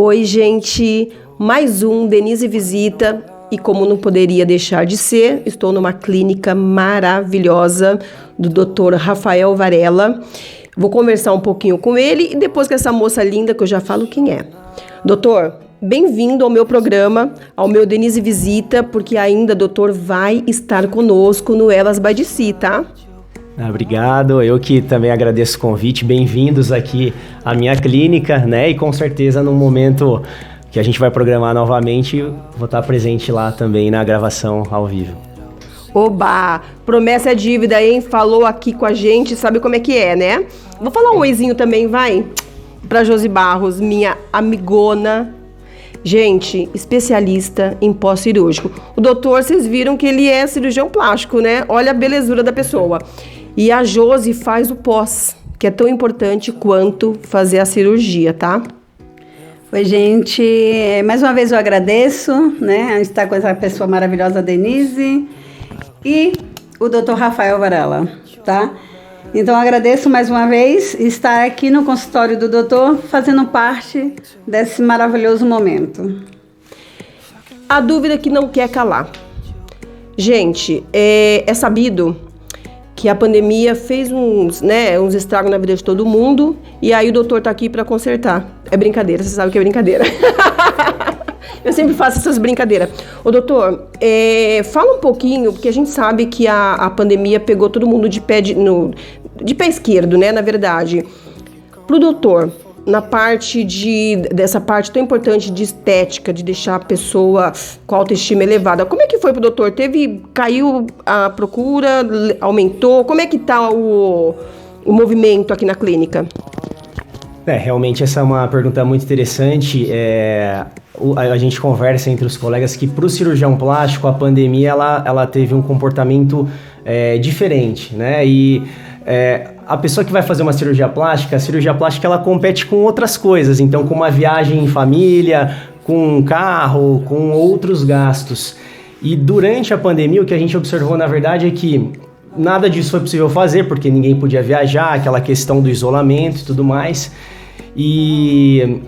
Oi, gente, mais um Denise Visita e como não poderia deixar de ser, estou numa clínica maravilhosa do Dr. Rafael Varela. Vou conversar um pouquinho com ele e depois com essa moça linda que eu já falo quem é. Doutor, bem-vindo ao meu programa, ao meu Denise Visita, porque ainda, doutor, vai estar conosco no Elas by DC, tá? Obrigado, eu que também agradeço o convite, bem-vindos aqui à minha clínica, né? E com certeza no momento que a gente vai programar novamente, vou estar presente lá também na gravação ao vivo. Oba! Promessa é dívida, hein? Falou aqui com a gente, sabe como é que é, né? Vou falar um oizinho também, vai? Pra Josi Barros, minha amigona. Gente, especialista em pós-cirúrgico. O doutor, vocês viram que ele é cirurgião plástico, né? Olha a belezura da pessoa. E a Josi faz o pós, que é tão importante quanto fazer a cirurgia, tá? Oi, gente. Mais uma vez eu agradeço, né? A gente está com essa pessoa maravilhosa, Denise, e o Dr. Rafael Varela, tá? Então, eu agradeço mais uma vez estar aqui no consultório do doutor, fazendo parte desse maravilhoso momento. A dúvida que não quer calar. Gente, é sabido que a pandemia fez uns estragos na vida de todo mundo e aí o doutor tá aqui para consertar. É brincadeira, você sabe que é brincadeira. Eu sempre faço essas brincadeiras. Ô doutor, fala um pouquinho, porque a gente sabe que a pandemia pegou todo mundo de pé esquerdo, né, na verdade. Pro doutor, na parte dessa parte tão importante de estética, de deixar a pessoa com autoestima elevada, como é que foi pro doutor? Caiu a procura, aumentou? Como é que tá o movimento aqui na clínica? Realmente essa é uma pergunta muito interessante. A gente conversa entre os colegas que para o cirurgião plástico a pandemia ela teve um comportamento diferente, né? E a pessoa que vai fazer uma cirurgia plástica, a cirurgia plástica ela compete com outras coisas, então com uma viagem em família, com um carro, com outros gastos. E durante a pandemia o que a gente observou na verdade é que nada disso foi possível fazer, porque ninguém podia viajar, aquela questão do isolamento e tudo mais. E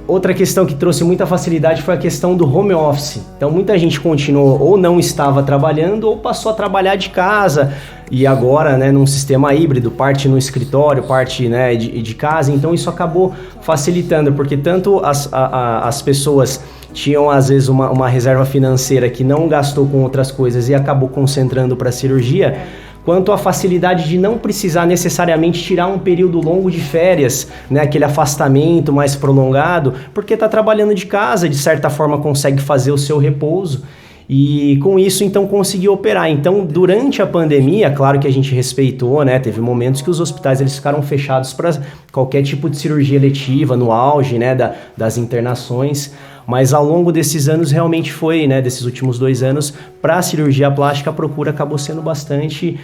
outra questão que trouxe muita facilidade foi a questão do home office. Então muita gente continuou ou não estava trabalhando ou passou a trabalhar de casa e agora, né, num sistema híbrido, parte no escritório, parte, né, de casa. Então isso acabou facilitando, porque tanto as pessoas tinham às vezes uma reserva financeira que não gastou com outras coisas e acabou concentrando para a cirurgia, quanto a facilidade de não precisar necessariamente tirar um período longo de férias, né, aquele afastamento mais prolongado, porque está trabalhando de casa, de certa forma consegue fazer o seu repouso e com isso então conseguiu operar. Então durante a pandemia, claro que a gente respeitou, né, teve momentos que os hospitais eles ficaram fechados para qualquer tipo de cirurgia eletiva no auge, né, das internações. Mas ao longo desses anos realmente foi, né, desses últimos 2 anos, para a cirurgia plástica a procura acabou sendo bastante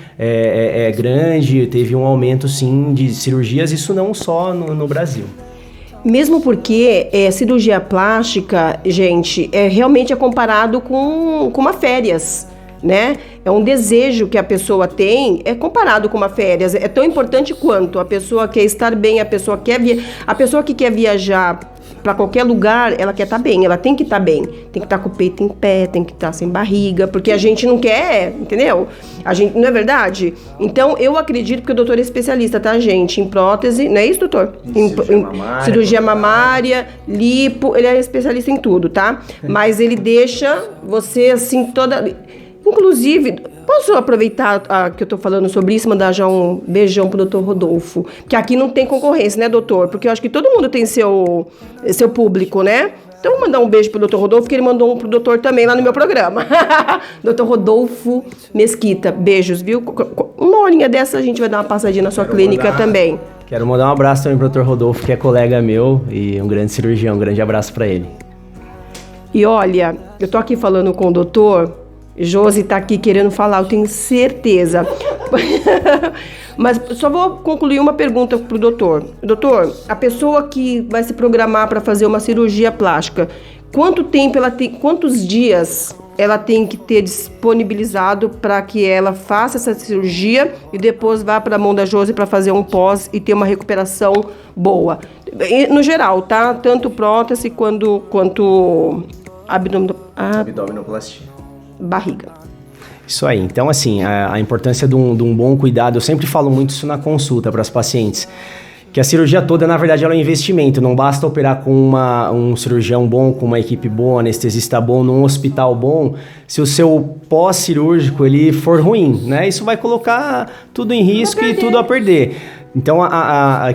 grande, teve um aumento sim de cirurgias, isso não só no Brasil. Mesmo porque cirurgia plástica, gente, realmente é comparado com uma férias, né? É um desejo que a pessoa tem, é comparado com uma férias, é tão importante quanto a pessoa quer estar bem, a pessoa que quer viajar para qualquer lugar, ela quer estar bem, ela tem que estar bem, tem que estar com o peito em pé, tem que estar sem barriga, porque a gente não quer, entendeu? A gente, não é verdade? Então, eu acredito que o doutor é especialista, tá, gente? Em prótese, não é isso, doutor? Cirurgia mamária, lipo, ele é especialista em tudo, tá? Mas ele deixa você, assim, toda... Inclusive, posso aproveitar que eu tô falando sobre isso, mandar já um beijão pro doutor Rodolfo, que aqui não tem concorrência, né, doutor? Porque eu acho que todo mundo tem seu público, né? Então, vou mandar um beijo pro doutor Rodolfo, que ele mandou um pro doutor também lá no meu programa. Doutor Rodolfo Mesquita, beijos, viu? Uma horinha dessa a gente vai dar uma passadinha na sua clínica também. Quero mandar um abraço também pro doutor Rodolfo, que é colega meu e um grande cirurgião, um grande abraço para ele. E olha, eu tô aqui falando com o doutor... Josi tá aqui querendo falar, eu tenho certeza. Mas só vou concluir uma pergunta pro doutor. Doutor, a pessoa que vai se programar para fazer uma cirurgia plástica, quantos dias ela tem que ter disponibilizado para que ela faça essa cirurgia e depois vá para a mão da Josi para fazer um pós e ter uma recuperação boa. No geral, tá? Tanto prótese quanto abdominoplastia. Barriga. Isso aí. Então, assim, a importância de um bom cuidado, eu sempre falo muito isso na consulta para as pacientes, que a cirurgia toda, na verdade, ela é um investimento. Não basta operar com um cirurgião bom, com uma equipe boa, um anestesista bom, num hospital bom, se o seu pós-cirúrgico ele for ruim, né? Isso vai colocar tudo em risco e tudo a perder. Então,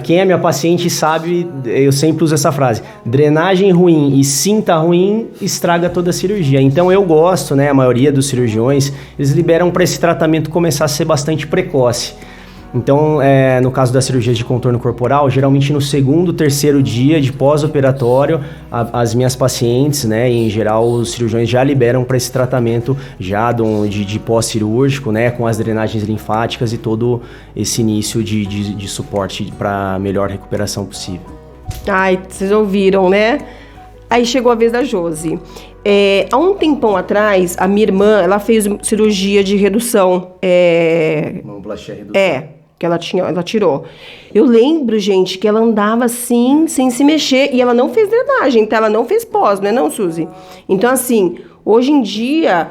quem é minha paciente sabe, eu sempre uso essa frase: drenagem ruim e cinta ruim estraga toda a cirurgia. Então, eu gosto, né? A maioria dos cirurgiões, eles liberam para esse tratamento começar a ser bastante precoce. Então, no caso das cirurgias de contorno corporal, geralmente no segundo, terceiro dia de pós-operatório, as minhas pacientes, né, e em geral os cirurgiões já liberam para esse tratamento já de pós-cirúrgico, né, com as drenagens linfáticas e todo esse início de suporte para melhor recuperação possível. Ai, vocês ouviram, né? Aí chegou a vez da Josi. Há um tempão atrás, a minha irmã, ela fez cirurgia de redução. Mamoplastia redução. Que ela tirou. Eu lembro, gente, que ela andava assim, sem se mexer, e ela não fez drenagem, tá? Ela não fez pós, não é não, Suzy? Então, assim, hoje em dia,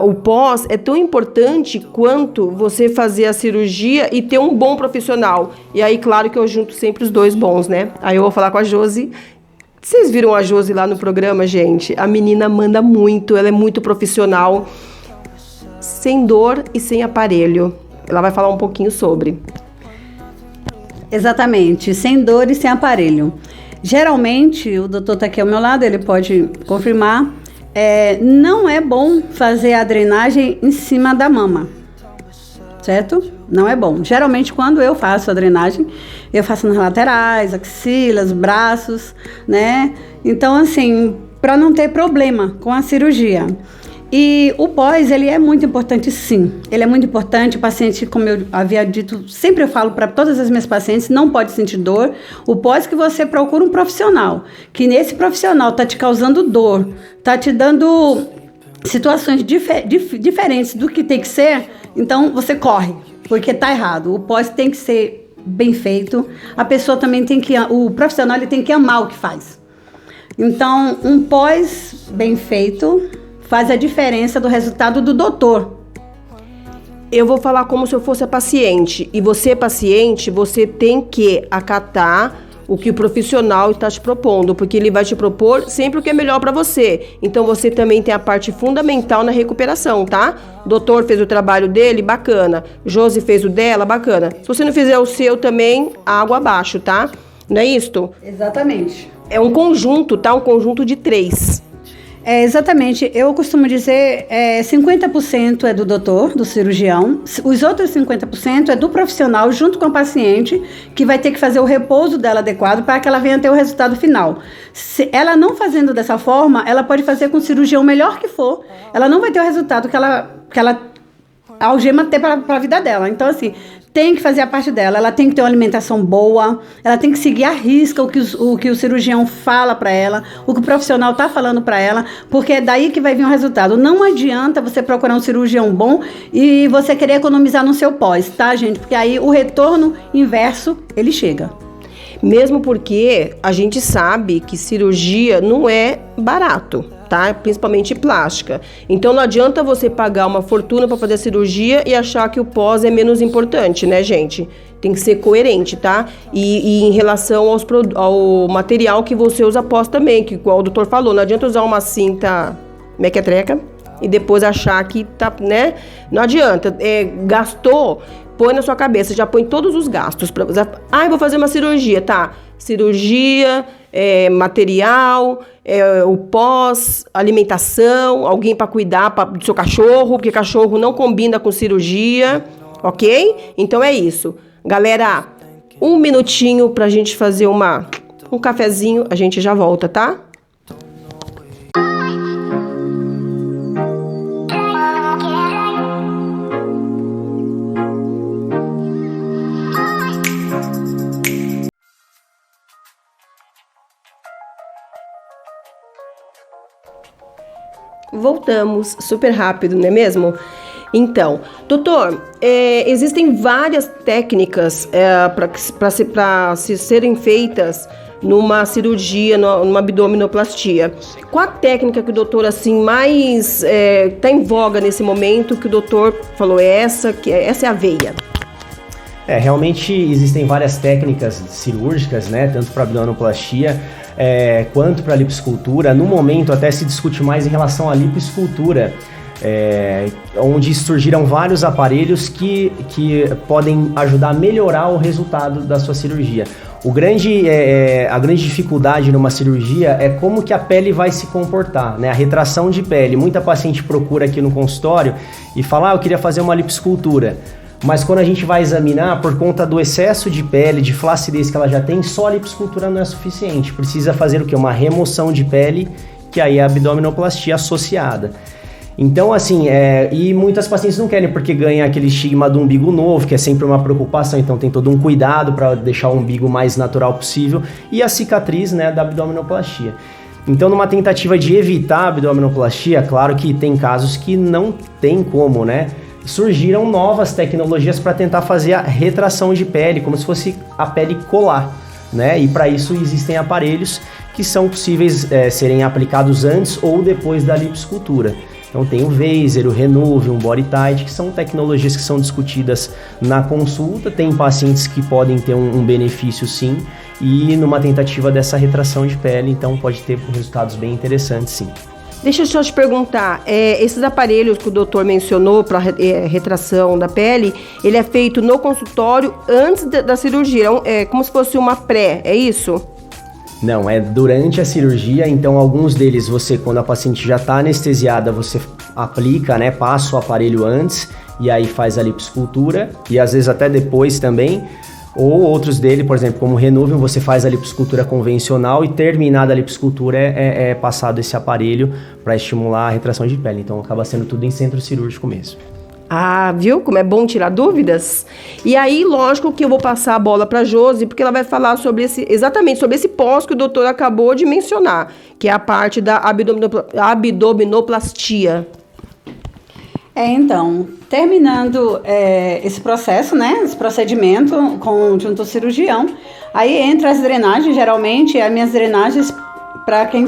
o pós é tão importante quanto você fazer a cirurgia e ter um bom profissional. E aí, claro que eu junto sempre os dois bons, né? Aí eu vou falar com a Josi. Vocês viram a Josi lá no programa, gente? A menina manda muito, ela é muito profissional, sem dor e sem aparelho. Ela vai falar um pouquinho sobre. Exatamente, sem dor e sem aparelho. Geralmente, o doutor está aqui ao meu lado, ele pode confirmar, não é bom fazer a drenagem em cima da mama, certo? Não é bom. Geralmente, quando eu faço a drenagem, eu faço nas laterais, axilas, braços, né? Então, assim, para não ter problema com a cirurgia. E o pós, ele é muito importante, sim. Ele é muito importante. O paciente, como eu havia dito, sempre eu falo para todas as minhas pacientes, não pode sentir dor. O pós que você procura um profissional, que nesse profissional está te causando dor, está te dando situações diferentes do que tem que ser, então você corre, porque está errado. O pós tem que ser bem feito. A pessoa também o profissional ele tem que amar o que faz. Então, um pós bem feito faz a diferença do resultado do doutor. Eu vou falar como se eu fosse a paciente. E você, paciente, você tem que acatar o que o profissional está te propondo, porque ele vai te propor sempre o que é melhor para você. Então, você também tem a parte fundamental na recuperação, tá? O doutor fez o trabalho dele, bacana. Josi fez o dela, bacana. Se você não fizer o seu também, água abaixo, tá? Não é isto? Exatamente. É um conjunto, tá? Um conjunto de 3. Exatamente, eu costumo dizer 50% é do doutor, do cirurgião, os outros 50% é do profissional junto com a paciente, que vai ter que fazer o repouso dela adequado para que ela venha ter o resultado final. Se ela não fazendo dessa forma, ela pode fazer com o cirurgião melhor que for, ela não vai ter o resultado que ela algema ter para a vida dela. Então, assim, tem que fazer a parte dela, ela tem que ter uma alimentação boa, ela tem que seguir à risca o que o cirurgião fala para ela, o que o profissional está falando para ela, porque é daí que vai vir o resultado. Não adianta você procurar um cirurgião bom e você querer economizar no seu pós, tá, gente? Porque aí o retorno inverso, ele chega. Mesmo porque a gente sabe que cirurgia não é barato, tá? Principalmente plástica. Então não adianta você pagar uma fortuna para fazer a cirurgia e achar que o pós é menos importante, né, gente? Tem que ser coerente, tá? E em relação ao material que você usa pós também, que igual o doutor falou, não adianta usar uma cinta mequetreca e depois achar que tá, né? Não adianta. Gastou, põe na sua cabeça, já põe todos os gastos para usar. Eu vou fazer uma cirurgia, tá? Cirurgia, material, o pós, alimentação, alguém para cuidar do seu cachorro, porque cachorro não combina com cirurgia, ok? Então é isso. Galera, 1 minutinho pra gente fazer um cafezinho, a gente já volta, tá? Voltamos super rápido, não é mesmo? Então, doutor, existem várias técnicas para serem feitas numa cirurgia, numa abdominoplastia. Qual a técnica que o doutor, assim, mais está em voga nesse momento, que o doutor falou, essa é a veia? Realmente existem várias técnicas cirúrgicas, né, tanto para abdominoplastia quanto para lipoescultura. No momento até se discute mais em relação à lipoescultura, onde surgiram vários aparelhos que podem ajudar a melhorar o resultado da sua cirurgia. A grande dificuldade numa cirurgia é como que a pele vai se comportar, né? A retração de pele. Muita paciente procura aqui no consultório e fala, eu queria fazer uma lipoescultura. Mas quando a gente vai examinar, por conta do excesso de pele, de flacidez que ela já tem, só a lipoescultura não é suficiente. Precisa fazer o quê? Uma remoção de pele, que aí é a abdominoplastia associada. Então, assim, e muitas pacientes não querem porque ganha aquele estigma do umbigo novo, que é sempre uma preocupação, então tem todo um cuidado para deixar o umbigo mais natural possível, e a cicatriz, né, da abdominoplastia. Então, numa tentativa de evitar a abdominoplastia, claro que tem casos que não tem como, né? Surgiram novas tecnologias para tentar fazer a retração de pele, como se fosse a pele colar, né? E para isso existem aparelhos que são possíveis serem aplicados antes ou depois da lipoescultura. Então tem o Vaser, o Renuve, o Body Tight, que são tecnologias que são discutidas na consulta. Tem pacientes que podem ter um benefício sim, e numa tentativa dessa retração de pele, então pode ter resultados bem interessantes sim. Deixa eu só te perguntar, esses aparelhos que o doutor mencionou para retração da pele, ele é feito no consultório antes da cirurgia, é como se fosse uma pré, é isso? Não, é durante a cirurgia, então alguns deles quando a paciente já está anestesiada, você aplica, né, passa o aparelho antes e aí faz a lipoescultura e às vezes até depois também. Ou outros dele, por exemplo, como o Renuvium, você faz a lipoescultura convencional e terminada a lipoescultura é passado esse aparelho para estimular a retração de pele. Então acaba sendo tudo em centro cirúrgico mesmo. Ah, viu como é bom tirar dúvidas? E aí, lógico que eu vou passar a bola para a Josi, porque ela vai falar exatamente sobre esse pós que o doutor acabou de mencionar, que é a parte da abdominoplastia. Então, terminando esse processo, né, esse procedimento junto ao cirurgião, aí entra as drenagens, geralmente as minhas drenagens, para quem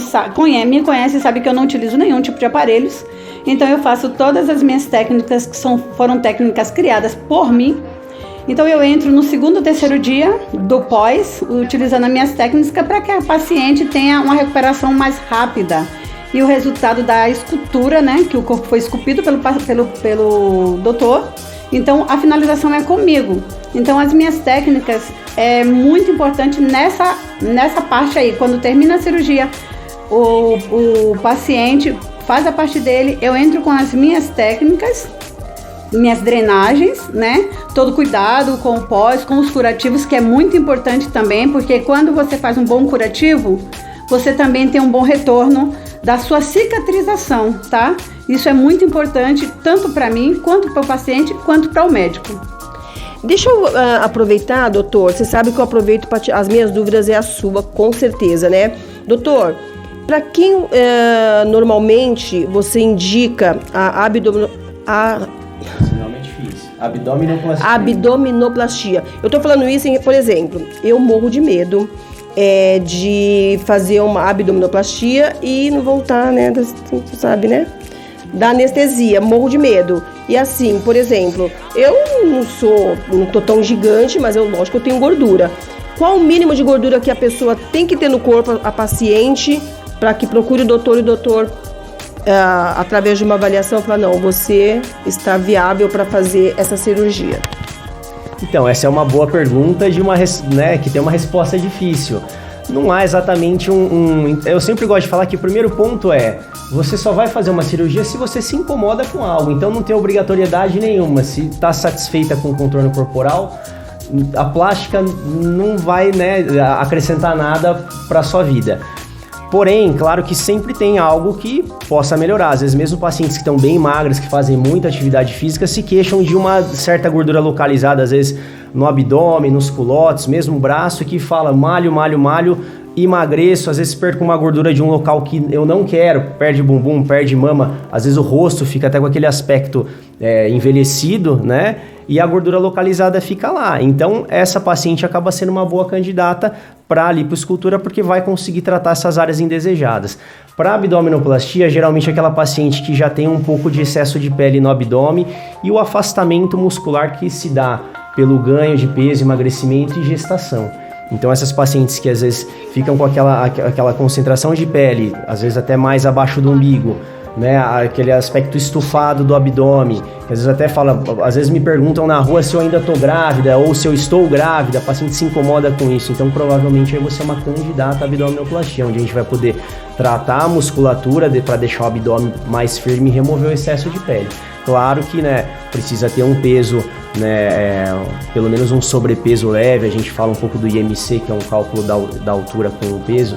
me conhece sabe que eu não utilizo nenhum tipo de aparelhos, então eu faço todas as minhas técnicas que foram técnicas criadas por mim. Então eu entro no segundo ou terceiro dia do pós, utilizando as minhas técnicas para que a paciente tenha uma recuperação mais rápida. E o resultado da escultura, né, que o corpo foi esculpido pelo doutor, então a finalização é comigo. Então as minhas técnicas é muito importante nessa parte aí. Quando termina a cirurgia, o paciente faz a parte dele, eu entro com as minhas técnicas, minhas drenagens, né? Todo cuidado com o pós, com os curativos, que é muito importante também, porque quando você faz um bom curativo, você também tem um bom retorno da sua cicatrização, tá? Isso é muito importante, tanto para mim, quanto para o paciente, quanto para o médico. Deixa eu aproveitar, doutor, você sabe que eu aproveito para as minhas dúvidas, é a sua, com certeza, né? Doutor, para quem normalmente você indica a abdominoplastia. Eu tô falando isso, por exemplo, eu morro de medo de fazer uma abdominoplastia e não voltar, né? Você sabe, né? Da anestesia, morro de medo. E assim, por exemplo, eu não tô tão gigante, mas lógico que eu tenho gordura. Qual o mínimo de gordura que a pessoa tem que ter no corpo, a paciente, para que procure o doutor e o doutor, através de uma avaliação, falar, não, você está viável para fazer essa cirurgia? Então, essa é uma boa pergunta que tem uma resposta difícil. Não há exatamente eu sempre gosto de falar que o primeiro ponto você só vai fazer uma cirurgia se você se incomoda com algo, então não tem obrigatoriedade nenhuma. Se está satisfeita com o contorno corporal, a plástica não vai, né, acrescentar nada para a sua vida. Porém, claro que sempre tem algo que possa melhorar. Às vezes mesmo pacientes que estão bem magras, que fazem muita atividade física, se queixam de uma certa gordura localizada, às vezes no abdômen, nos culotes, mesmo o braço, que fala malho, emagreço, às vezes perco uma gordura de um local que eu não quero, perde bumbum, perde mama, às vezes o rosto fica até com aquele aspecto envelhecido, né? E a gordura localizada fica lá. Então, essa paciente acaba sendo uma boa candidata para lipoescultura porque vai conseguir tratar essas áreas indesejadas. Para abdominoplastia, geralmente aquela paciente que já tem um pouco de excesso de pele no abdômen e o afastamento muscular que se dá pelo ganho de peso, emagrecimento e gestação. Então essas pacientes que às vezes ficam com aquela concentração de pele, às vezes até mais abaixo do umbigo, né, aquele aspecto estufado do abdômen, que às vezes até às vezes me perguntam na rua se eu ainda estou grávida ou se eu estou grávida, a paciente se incomoda com isso, então provavelmente aí você é uma candidata à abdominoplastia, onde a gente vai poder tratar a musculatura para deixar o abdômen mais firme e remover o excesso de pele. Claro que, né, precisa ter um peso, né, pelo menos um sobrepeso leve, a gente fala um pouco do IMC, que é um cálculo da altura com o peso,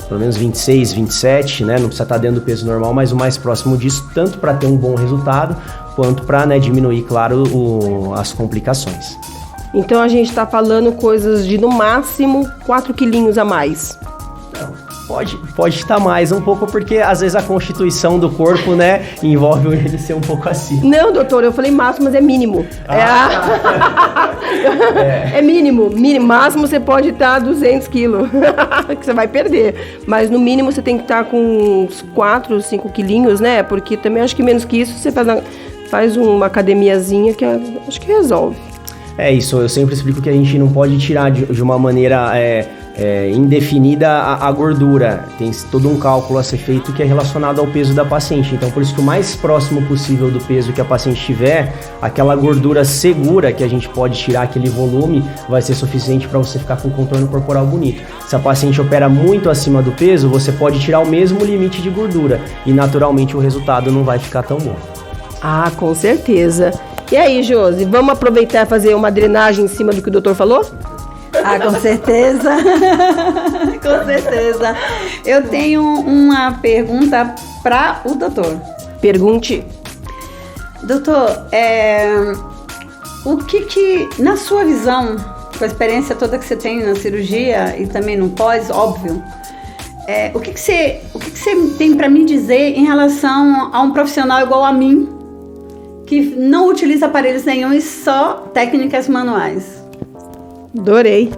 pelo menos 26, 27, né, não precisa estar dentro do peso normal, mas o mais próximo disso, tanto para ter um bom resultado, quanto para, né, diminuir, claro, as complicações. Então a gente está falando coisas de no máximo 4 quilinhos a mais. Pode estar mais um pouco, porque às vezes a constituição do corpo, né, envolve ele ser um pouco acima. Não, doutor, eu falei máximo, mas é mínimo. É mínimo. Máximo você pode estar 200 quilos, que você vai perder. Mas no mínimo você tem que estar com uns 4, 5 quilinhos, né? Porque também acho que menos que isso você faz uma academiazinha que acho que resolve. É isso, eu sempre explico que a gente não pode tirar de uma maneira indefinida a gordura. Tem todo um cálculo a ser feito que é relacionado ao peso da paciente. Então, por isso que o mais próximo possível do peso que a paciente tiver, aquela gordura segura que a gente pode tirar, aquele volume, vai ser suficiente para você ficar com um contorno corporal bonito. Se a paciente opera muito acima do peso, você pode tirar o mesmo limite de gordura e naturalmente o resultado não vai ficar tão bom. Ah, com certeza. E aí, Josi, vamos aproveitar e fazer uma drenagem em cima do que o doutor falou? Ah, com certeza. Com certeza. Eu tenho uma pergunta para o doutor. Pergunte. Doutor, o que, na sua visão, com a experiência toda que você tem na cirurgia e também no pós, óbvio, o que você tem para me dizer em relação a um profissional igual a mim, que não utiliza aparelhos nenhum e só técnicas manuais? Adorei.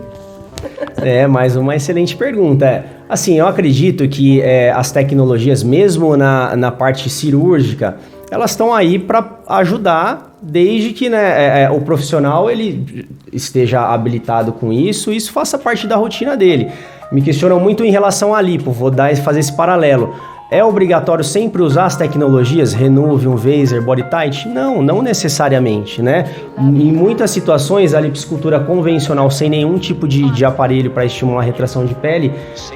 Mais uma excelente pergunta. Assim, eu acredito que as tecnologias, mesmo na parte cirúrgica, elas estão aí para ajudar, desde que, né, o profissional ele esteja habilitado com isso faça parte da rotina dele. Me questionam muito em relação à lipo, fazer esse paralelo. É obrigatório sempre usar as tecnologias, Renuvium, Vaser, BodyTite? Não necessariamente, né? Em muitas situações, a lipoescultura convencional, sem nenhum tipo de aparelho para estimular a retração de pele,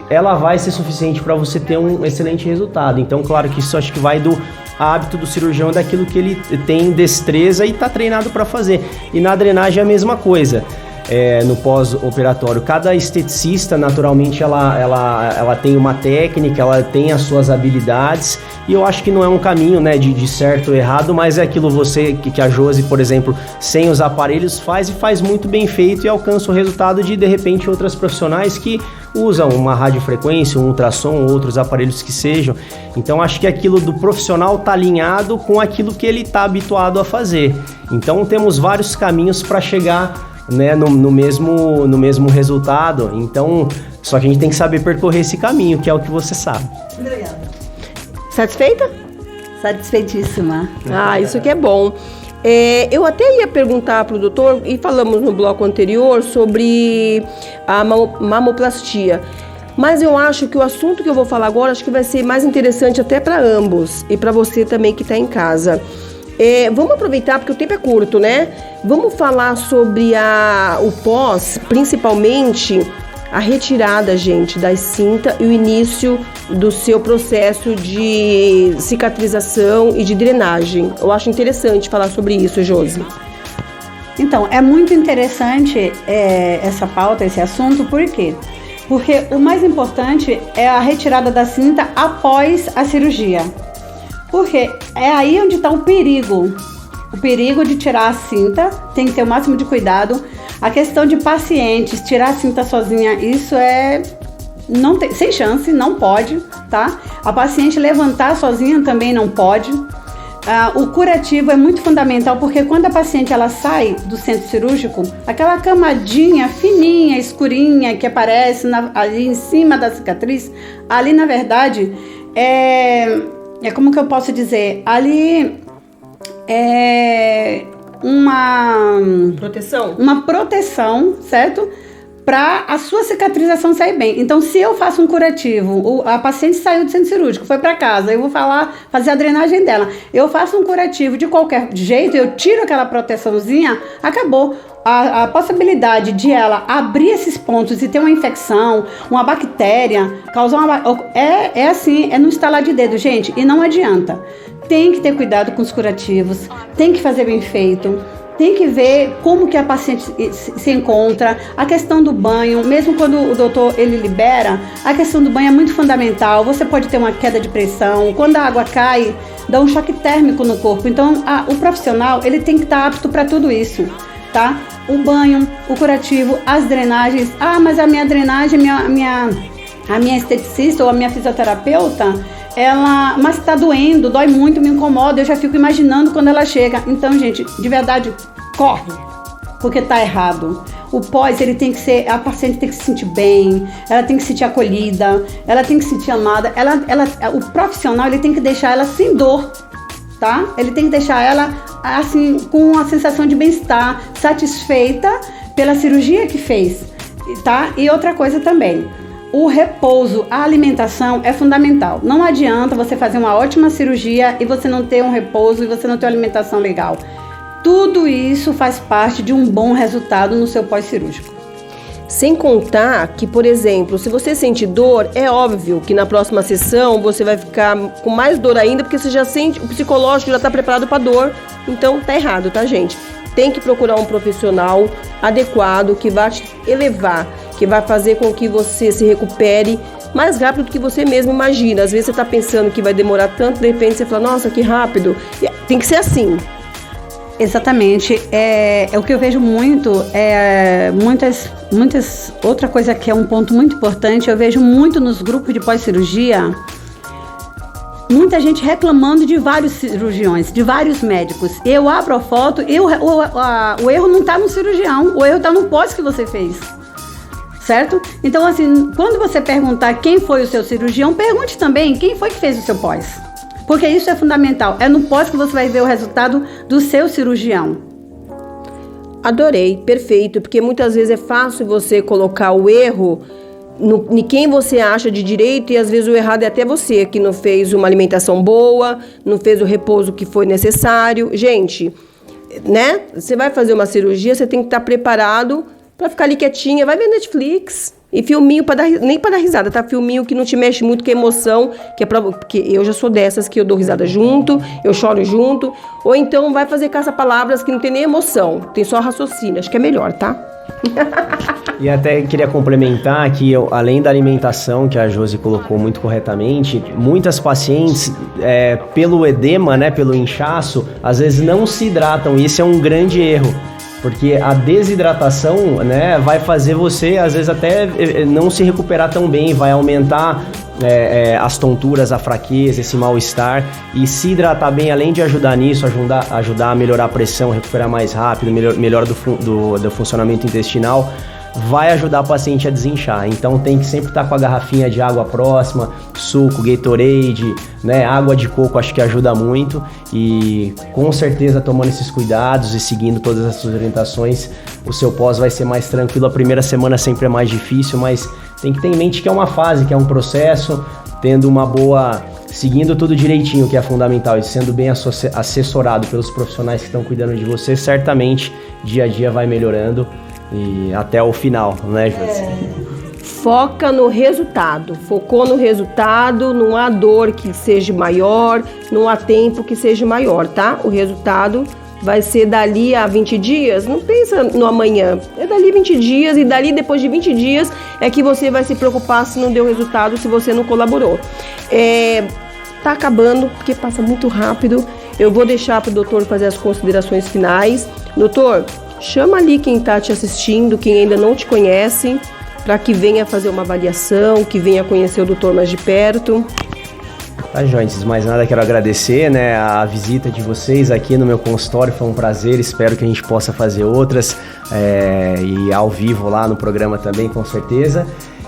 ela vai ser suficiente para você ter um excelente resultado. Então, claro que isso acho que vai do hábito do cirurgião, daquilo que ele tem destreza e está treinado para fazer. E na drenagem é a mesma coisa. No pós-operatório, cada esteticista naturalmente ela tem uma técnica, ela tem as suas habilidades, e eu acho que não é um caminho, né, de certo ou errado, mas é aquilo que a Josi, por exemplo, sem os aparelhos faz muito bem feito e alcança o resultado de repente outras profissionais que usam uma radiofrequência, um ultrassom, outros aparelhos que sejam. Então acho que aquilo do profissional está alinhado com aquilo que ele está habituado a fazer. Então temos vários caminhos para chegar, né, no mesmo resultado. Então, só que a gente tem que saber percorrer esse caminho, que é o que você sabe. Obrigada. Satisfeita? Satisfeitíssima. Ah, isso que é bom. Eu até ia perguntar para o doutor, e falamos no bloco anterior sobre a mamoplastia, mas eu acho que o assunto que eu vou falar agora acho que vai ser mais interessante até para ambos e para você também que está em casa. Vamos aproveitar, porque o tempo é curto, né? Vamos falar sobre o pós, principalmente a retirada, gente, da cinta e o início do seu processo de cicatrização e de drenagem. Eu acho interessante falar sobre isso, Josi. Então, é muito interessante essa pauta, esse assunto, por quê? Porque o mais importante é a retirada da cinta após a cirurgia. Porque é aí onde está o perigo. O perigo de tirar a cinta, tem que ter o máximo de cuidado. A questão de pacientes, tirar a cinta sozinha, isso não tem, sem chance, não pode, tá? A paciente levantar sozinha também não pode. O curativo é muito fundamental, porque quando a paciente ela sai do centro cirúrgico, aquela camadinha fininha, escurinha, que aparece ali em cima da cicatriz, ali na verdade é como que eu posso dizer? Ali é uma proteção, certo? Para a sua cicatrização sair bem. Então, se eu faço um curativo, a paciente saiu do centro cirúrgico, foi para casa, eu vou fazer a drenagem dela. Eu faço um curativo de qualquer jeito, eu tiro aquela proteçãozinha, acabou. A possibilidade de ela abrir esses pontos e ter uma infecção, uma bactéria, causar é no estalar de dedo, gente, e não adianta. Tem que ter cuidado com os curativos, tem que fazer bem feito. Tem que ver como que a paciente se encontra, a questão do banho, mesmo quando o doutor ele libera, a questão do banho é muito fundamental. Você pode ter uma queda de pressão, quando a água cai, dá um choque térmico no corpo. Então, o profissional ele tem que estar apto para tudo isso, tá? O banho, o curativo, as drenagens. Mas a minha drenagem, a minha esteticista ou a minha fisioterapeuta, mas tá doendo, dói muito, me incomoda, eu já fico imaginando quando ela chega. Então, gente, de verdade, corre, porque tá errado. O pós, ele tem que ser, a paciente tem que se sentir bem, ela tem que se sentir acolhida, ela tem que se sentir amada, o profissional, ele tem que deixar ela sem dor, tá? Ele tem que deixar ela, assim, com a sensação de bem-estar, satisfeita pela cirurgia que fez, tá? E outra coisa também, o repouso, a alimentação é fundamental. Não adianta você fazer uma ótima cirurgia e você não ter um repouso e você não ter uma alimentação legal. Tudo isso faz parte de um bom resultado no seu pós-cirúrgico. Sem contar que, por exemplo, se você sente dor, é óbvio que na próxima sessão você vai ficar com mais dor ainda, porque você já sente, o psicológico já está preparado para dor. Então tá errado, tá, gente? Tem que procurar um profissional adequado que vai te elevar, que vai fazer com que você se recupere mais rápido do que você mesmo imagina. Às vezes você está pensando que vai demorar tanto, de repente você fala, nossa, que rápido. Tem que ser assim. Exatamente. O que eu vejo muito, outra coisa que é um ponto muito importante, eu vejo muito nos grupos de pós-cirurgia, muita gente reclamando de vários cirurgiões, de vários médicos. Eu abro a foto, o erro não está no cirurgião, o erro está no pós que você fez. Certo? Então, assim, quando você perguntar quem foi o seu cirurgião, pergunte também quem foi que fez o seu pós. Porque isso é fundamental. É no pós que você vai ver o resultado do seu cirurgião. Adorei, perfeito. Porque muitas vezes é fácil você colocar o erro em quem você acha de direito e às vezes o errado é até você, que não fez uma alimentação boa, não fez o repouso que foi necessário. Gente, né? Você vai fazer uma cirurgia, você tem que estar preparado para ficar ali quietinha, vai ver Netflix e filminho nem para dar risada, tá? Filminho que não te mexe muito com a emoção, porque eu já sou dessas que eu dou risada junto, eu choro junto, ou então vai fazer caça-palavras que não tem nem emoção, tem só raciocínio, acho que é melhor, tá? E até queria complementar que, além da alimentação, que a Josi colocou muito corretamente, muitas pacientes, pelo edema, né, pelo inchaço, às vezes não se hidratam, e isso é um grande erro. Porque a desidratação, né, vai fazer você, às vezes, até não se recuperar tão bem, vai aumentar as tonturas, a fraqueza, esse mal-estar. E se hidratar bem, além de ajudar nisso, ajudar a melhorar a pressão, recuperar mais rápido, melhora do funcionamento intestinal, vai ajudar a paciente a desinchar. Então tem que sempre estar com a garrafinha de água próxima, suco, Gatorade, né, água de coco, acho que ajuda muito. E com certeza, tomando esses cuidados e seguindo todas essas orientações, o seu pós vai ser mais tranquilo. A primeira semana sempre é mais difícil, mas tem que ter em mente que é uma fase, que é um processo, tendo uma boa... seguindo tudo direitinho, que é fundamental, e sendo bem assessorado pelos profissionais que estão cuidando de você, certamente dia a dia vai melhorando e até o final, né, Josi? Foca no resultado, focou no resultado, não há dor que seja maior, não há tempo que seja maior, tá? O resultado vai ser dali a 20 dias, não pensa no amanhã, é dali 20 dias e dali depois de 20 dias é que você vai se preocupar se não deu resultado, se você não colaborou. Tá acabando, porque passa muito rápido, eu vou deixar para o doutor fazer as considerações finais. Doutor, chama ali quem está te assistindo, quem ainda não te conhece, para que venha fazer uma avaliação, que venha conhecer o doutor mais de perto. Tá, joia, antes de mais nada, quero agradecer, né, a visita de vocês aqui no meu consultório, foi um prazer, espero que a gente possa fazer outras e ao vivo lá no programa também, com certeza.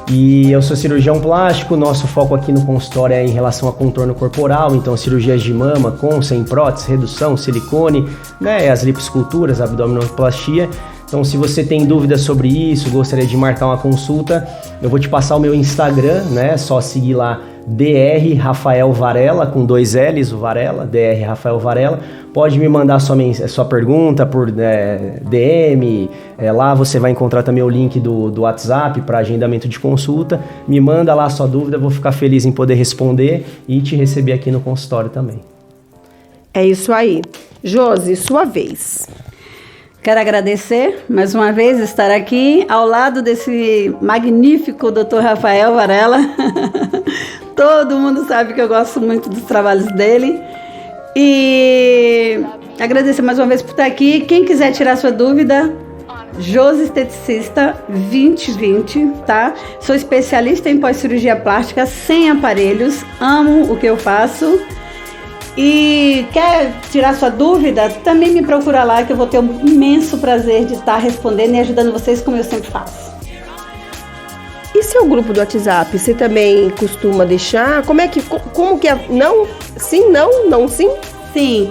E eu sou cirurgião plástico, nosso foco aqui no consultório é em relação a contorno corporal, então cirurgias de mama com, sem prótese, redução, silicone, né, as lipoesculturas, abdominoplastia. Então, se você tem dúvidas sobre isso, gostaria de marcar uma consulta, eu vou te passar o meu Instagram, né? Só seguir lá, Dr. Rafael Varela, com 2 L's, o Varela, Dr. Rafael Varela. Pode me mandar sua pergunta por DM, lá você vai encontrar também o link do WhatsApp para agendamento de consulta. Me manda lá a sua dúvida, vou ficar feliz em poder responder e te receber aqui no consultório também. É isso aí. Josi, sua vez. Quero agradecer mais uma vez estar aqui ao lado desse magnífico Dr. Rafael Varela. Todo mundo sabe que eu gosto muito dos trabalhos dele. E agradecer mais uma vez por estar aqui. Quem quiser tirar sua dúvida, Josi Esteticista 2020, tá? Sou especialista em pós-cirurgia plástica sem aparelhos. Amo o que eu faço. E quer tirar sua dúvida? Também me procura lá que eu vou ter um imenso prazer de estar respondendo e ajudando vocês como eu sempre faço. E seu grupo do WhatsApp, você também costuma deixar? Como que é? Não? Sim, não? Não, sim? Sim.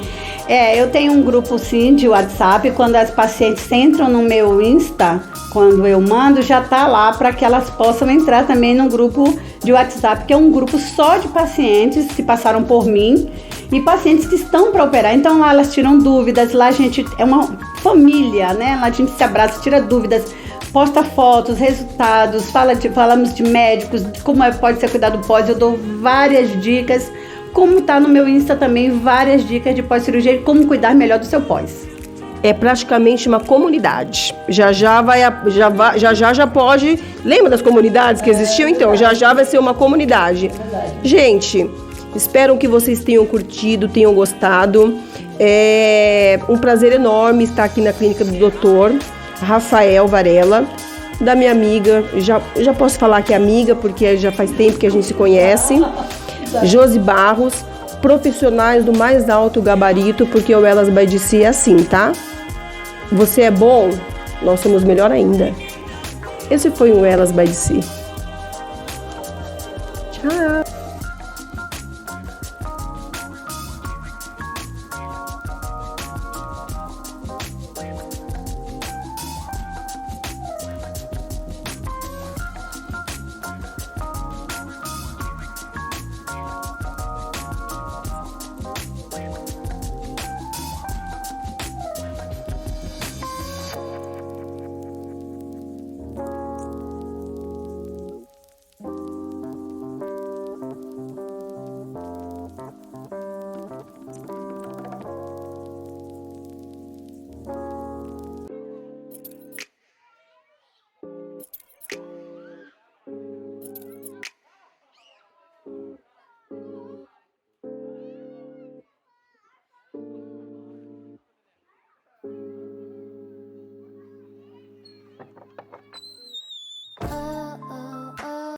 Eu tenho um grupo sim de WhatsApp. Quando as pacientes entram no meu Insta, quando eu mando, já tá lá para que elas possam entrar também no grupo de WhatsApp, que é um grupo só de pacientes que passaram por mim e pacientes que estão para operar. Então lá elas tiram dúvidas, lá a gente é uma família, né? Lá a gente se abraça, tira dúvidas, posta fotos, resultados, falamos de médicos, de como pode ser cuidado pós, eu dou várias dicas, como tá no meu Insta também, várias dicas de pós-cirurgia e como cuidar melhor do seu pós. É praticamente uma comunidade. Já pode... Lembra das comunidades que existiam? Então, já vai ser uma comunidade. Gente, espero que vocês tenham curtido, tenham gostado. É um prazer enorme estar aqui na clínica do Dr. Rafael Varela, da minha amiga, já posso falar que é amiga, porque já faz tempo que a gente se conhece, Josi Barros, profissionais do mais alto gabarito, porque o Elas by DC é assim, tá? Você é bom, nós somos melhor ainda. Esse foi o Elas by DC. Tchau!